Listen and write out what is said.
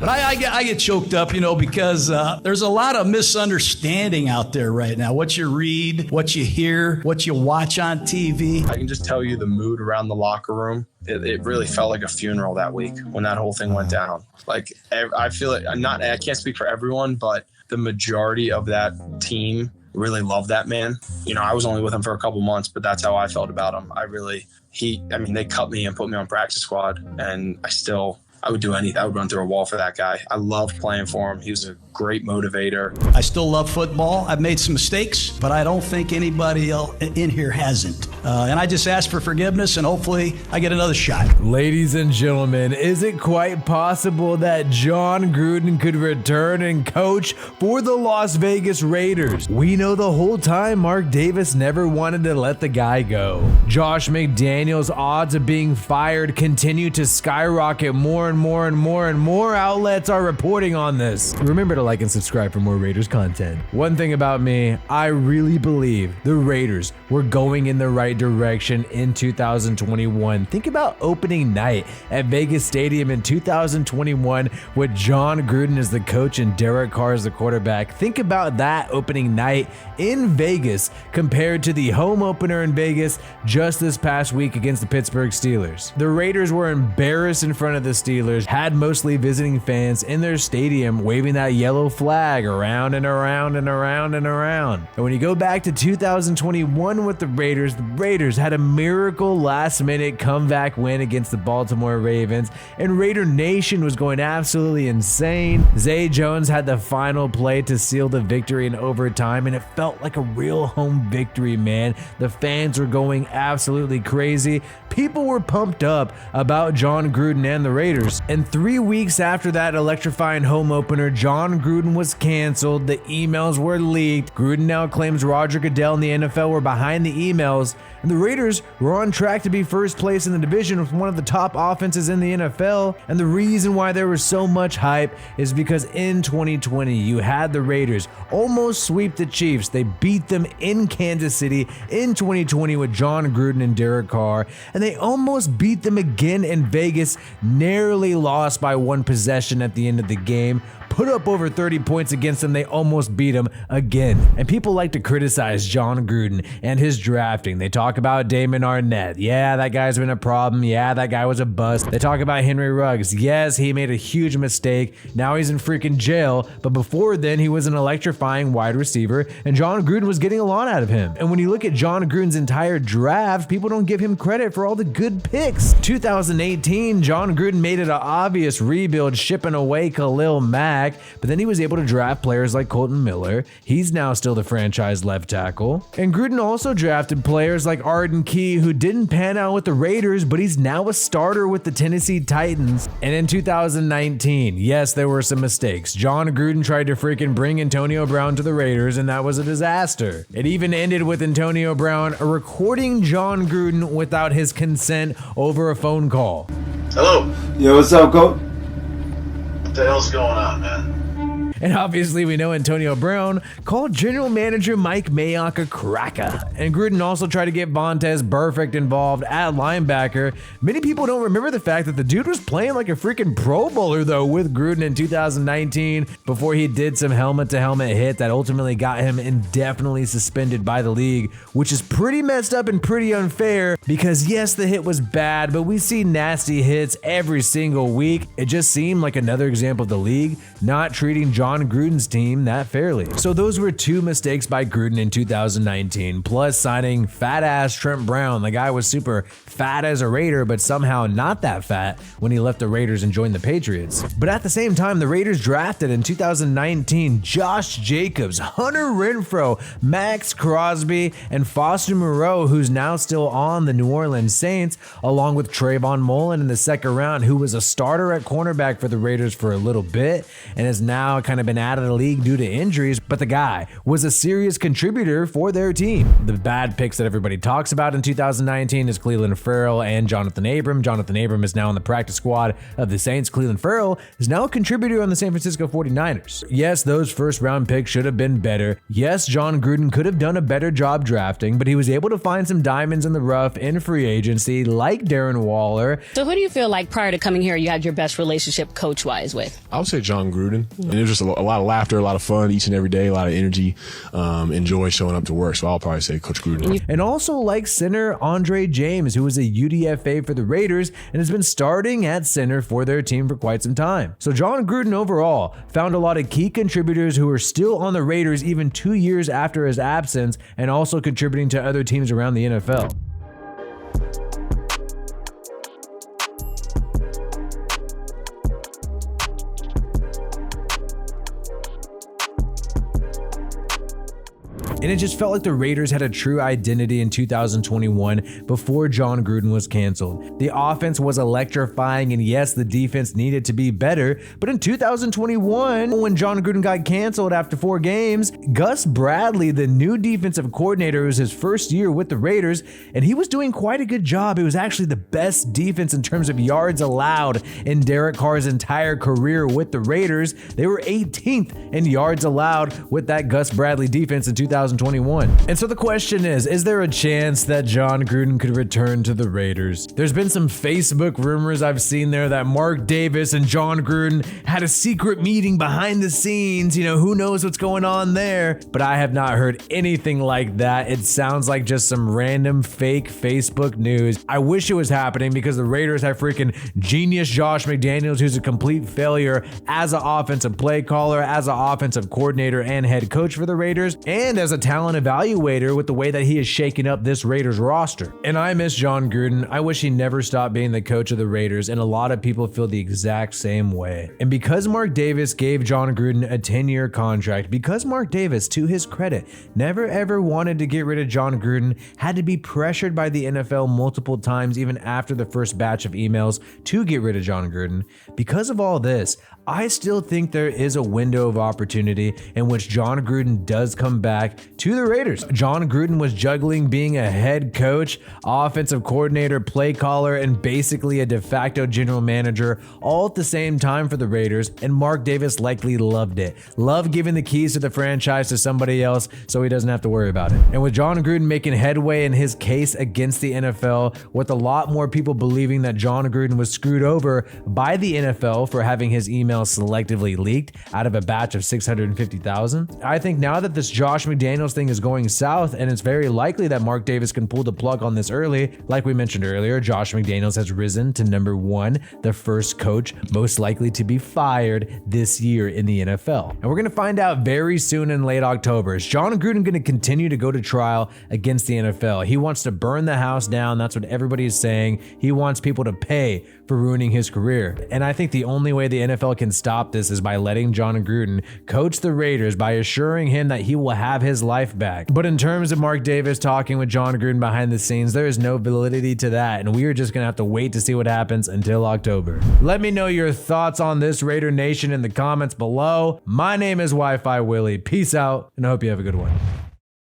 But I get choked up, because there's a lot of misunderstanding out there right now. What you read, what you hear, what you watch on TV. I can just tell you the mood around the locker room. It really felt like a funeral that week when that whole thing went down. Like, I feel like I can't speak for everyone, but the majority of that team really loved that man. I was only with him for a couple months, but that's how I felt about him. They cut me and put me on practice squad, and I would do anything. I would run through a wall for that guy. I loved playing for him. He was a great motivator. I still love football. I've made some mistakes, but I don't think anybody else in here hasn't. And I just ask for forgiveness, and hopefully I get another shot. Ladies and gentlemen, is it quite possible that Jon Gruden could return and coach for the Las Vegas Raiders? We know the whole time Mark Davis never wanted to let the guy go. Josh McDaniels' odds of being fired continue to skyrocket. More and more outlets are reporting on this. Remember to like and subscribe for more Raiders content. One thing about me, I really believe the Raiders were going in the right direction in 2021. Think about opening night at Vegas Stadium in 2021 with Jon Gruden as the coach and Derek Carr as the quarterback. Think about that opening night in Vegas compared to the home opener in Vegas just this past week against the Pittsburgh Steelers. The Raiders were embarrassed in front of the Steelers, had mostly visiting fans in their stadium waving that yellow flag around and around and around and around. And when you go back to 2021 with the Raiders had a miracle last-minute comeback win against the Baltimore Ravens, and Raider Nation was going absolutely insane. Zay Jones had the final play to seal the victory in overtime, and it felt like a real home victory, man. The fans were going absolutely crazy. People were pumped up about Jon Gruden and the Raiders. And 3 weeks after that electrifying home opener, Jon Gruden was canceled. The emails were leaked. Gruden now claims Roger Goodell and the NFL were behind the emails, and the Raiders were on track to be first place in the division with one of the top offenses in the NFL. And the reason why there was so much hype is because in 2020, you had the Raiders almost sweep the Chiefs. They beat them in Kansas City in 2020 with Jon Gruden and Derek Carr, and they almost beat them again in Vegas, narrowly lost by one possession at the end of the game. Put up over 30 points against them, they almost beat them again. And people like to criticize Jon Gruden and his drafting. They talk about Damon Arnett. Yeah, that guy's been a problem. Yeah, that guy was a bust. They talk about Henry Ruggs. Yes, he made a huge mistake. Now he's in freaking jail. But before then, he was an electrifying wide receiver, and Jon Gruden was getting a lot out of him. And when you look at Jon Gruden's entire draft, people don't give him credit for all the good picks. 2018, Jon Gruden made it an obvious rebuild, shipping away Khalil Mack. But then he was able to draft players like Colton Miller. He's now still the franchise left tackle. And Gruden also drafted players like Arden Key, who didn't pan out with the Raiders, but he's now a starter with the Tennessee Titans. And in 2019, yes, there were some mistakes. Jon Gruden tried to freaking bring Antonio Brown to the Raiders, and that was a disaster. It even ended with Antonio Brown recording Jon Gruden without his consent over a phone call. Hello. Yo, what's up, Coach? What the hell's going on, man? And obviously we know Antonio Brown called general manager Mike Mayock a cracker. And Gruden also tried to get Vontaze Burfict involved at linebacker. Many people don't remember the fact that the dude was playing like a freaking Pro Bowler though with Gruden in 2019 before he did some helmet-to-helmet hit that ultimately got him indefinitely suspended by the league, which is pretty messed up and pretty unfair because yes, the hit was bad, but we see nasty hits every single week. It just seemed like another example of the league not treating Jon Gruden's team that fairly. So those were two mistakes by Gruden in 2019, plus signing fat ass Trent Brown. The guy was super fat as a Raider, but somehow not that fat when he left the Raiders and joined the Patriots. But at the same time, the Raiders drafted in 2019 Josh Jacobs, Hunter Renfrow, Max Crosby, and Foster Moreau, who's now still on the New Orleans Saints, along with Trayvon Mullen in the second round, who was a starter at cornerback for the Raiders for a little bit and is now kind kind of been out of the league due to injuries, but the guy was a serious contributor for their team. The bad picks that everybody talks about in 2019 is Clelin Ferrell and Jonathan Abram. Jonathan Abram is now on the practice squad of the Saints. Clelin Ferrell is now a contributor on the San Francisco 49ers. Yes, those first round picks should have been better. Yes, Jon Gruden could have done a better job drafting, but he was able to find some diamonds in the rough in free agency, like Darren Waller. So who do you feel like prior to coming here you had your best relationship coach-wise with? I would say Jon Gruden. And it was just a lot of laughter, a lot of fun each and every day, a lot of energy, enjoy showing up to work. So I'll probably say Coach Gruden. And also like center Andre James, who was a UDFA for the Raiders and has been starting at center for their team for quite some time. So Jon Gruden overall found a lot of key contributors who are still on the Raiders even 2 years after his absence and also contributing to other teams around the NFL. And it just felt like the Raiders had a true identity in 2021 before Jon Gruden was canceled. The offense was electrifying, and yes, the defense needed to be better. But in 2021, when Jon Gruden got canceled after 4 games, Gus Bradley, the new defensive coordinator, was his first year with the Raiders, and he was doing quite a good job. It was actually the best defense in terms of yards allowed in Derek Carr's entire career with the Raiders. They were 18th in yards allowed with that Gus Bradley defense in 2021. And so the question is there a chance that Jon Gruden could return to the Raiders? There's been some Facebook rumors I've seen there that Mark Davis and Jon Gruden had a secret meeting behind the scenes. You know, who knows what's going on there? But I have not heard anything like that. It sounds like just some random fake Facebook news. I wish it was happening because the Raiders have freaking genius Josh McDaniels, who's a complete failure as an offensive play caller, as an offensive coordinator and head coach for the Raiders, and as a talent evaluator with the way that he has shaken up this Raiders roster. And I miss Jon Gruden. I wish he never stopped being the coach of the Raiders, and a lot of people feel the exact same way. And because Mark Davis gave Jon Gruden a 10-year contract, because Mark Davis, to his credit, never ever wanted to get rid of Jon Gruden, had to be pressured by the NFL multiple times even after the first batch of emails to get rid of Jon Gruden. Because of all this, I still think there is a window of opportunity in which Jon Gruden does come back to the Raiders. Jon Gruden was juggling being a head coach, offensive coordinator, play caller, and basically a de facto general manager all at the same time for the Raiders, and Mark Davis likely loved it. Loved giving the keys to the franchise to somebody else so he doesn't have to worry about it. And with Jon Gruden making headway in his case against the NFL, with a lot more people believing that Jon Gruden was screwed over by the NFL for having his emails selectively leaked out of a batch of 650,000, I think now that this Josh McDaniels thing is going south, and it's very likely that Mark Davis can pull the plug on this early. Like we mentioned earlier, Josh McDaniels has risen to number 1, the first coach most likely to be fired this year in the NFL. And we're going to find out very soon in late October. Is Jon Gruden going to continue to go to trial against the NFL? He wants to burn the house down. That's what everybody is saying. He wants people to pay for ruining his career. And I think the only way the NFL can stop this is by letting Jon Gruden coach the Raiders, by assuring him that he will have his life back. But in terms of Mark Davis talking with Jon Gruden behind the scenes, there is no validity to that, and we are just going to have to wait to see what happens until October. Let me know your thoughts on this, Raider Nation, in the comments below. My name is WiFiWillie. Peace out, and I hope you have a good one.